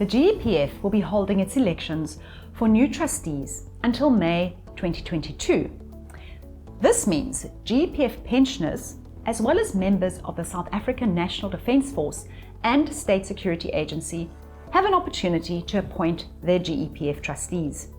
the GEPF will be holding its elections for new trustees until May 2022. This means GEPF pensioners, as well as members of the South African National Defence Force and State Security Agency, have an opportunity to appoint their GEPF trustees.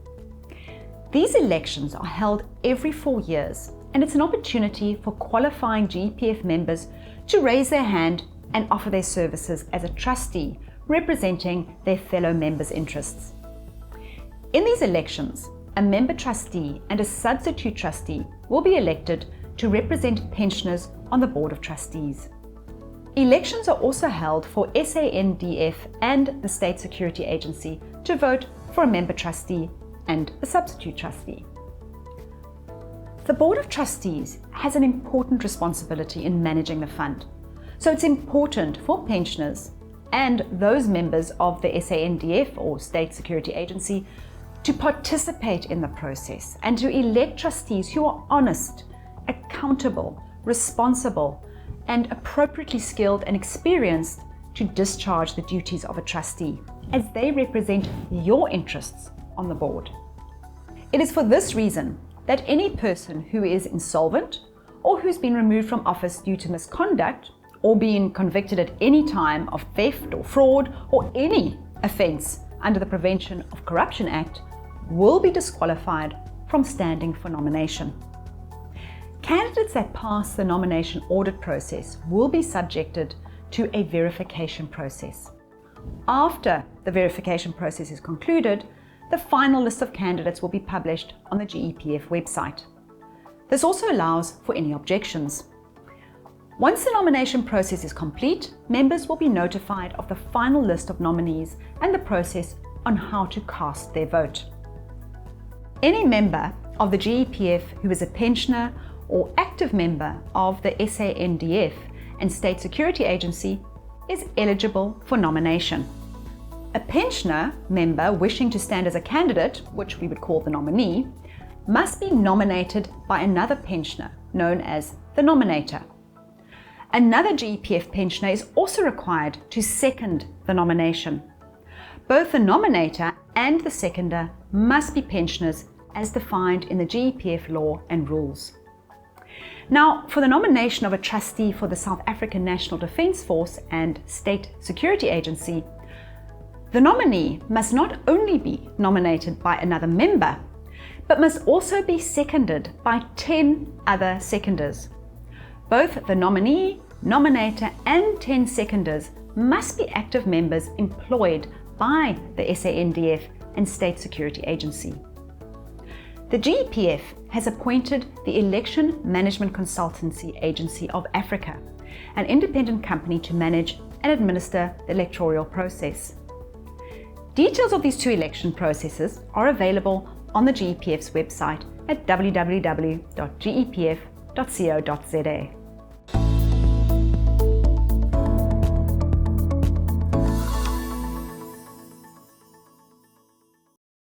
These elections are held every 4 years, and it's an opportunity for qualifying GEPF members to raise their hand and offer their services as a trustee representing their fellow members' interests. In these elections, a member trustee and a substitute trustee will be elected to represent pensioners on the Board of Trustees. Elections are also held for SANDF and the State Security Agency to vote for a member trustee and a substitute trustee. The Board of Trustees has an important responsibility in managing the fund, so it's important for pensioners and those members of the SANDF or State Security Agency to participate in the process and to elect trustees who are honest, accountable, responsible, and appropriately skilled and experienced to discharge the duties of a trustee as they represent your interests on the board. It is for this reason that any person who is insolvent or who's been removed from office due to misconduct or being convicted at any time of theft or fraud or any offence under the Prevention of Corruption Act will be disqualified from standing for nomination. Candidates that pass the nomination audit process will be subjected to a verification process. After the verification process is concluded, the final list of candidates will be published on the GEPF website. This also allows for any objections. Once the nomination process is complete, members will be notified of the final list of nominees and the process on how to cast their vote. Any member of the GEPF who is a pensioner or active member of the SANDF and State Security Agency is eligible for nomination. A pensioner member wishing to stand as a candidate, which we would call the nominee, must be nominated by another pensioner known as the nominator. Another GEPF pensioner is also required to second the nomination. Both the nominator and the seconder must be pensioners as defined in the GEPF law and rules. Now, for the nomination of a trustee for the South African National Defence Force and State Security Agency, the nominee must not only be nominated by another member, but must also be seconded by 10 other seconders. Both the nominee, nominator, and 10 seconders must be active members employed by the SANDF and State Security Agency. The GEPF has appointed the Election Management Consultancy Agency of Africa, an independent company to manage and administer the electoral process. Details of these two election processes are available on the GEPF's website at www.gepf.co.za.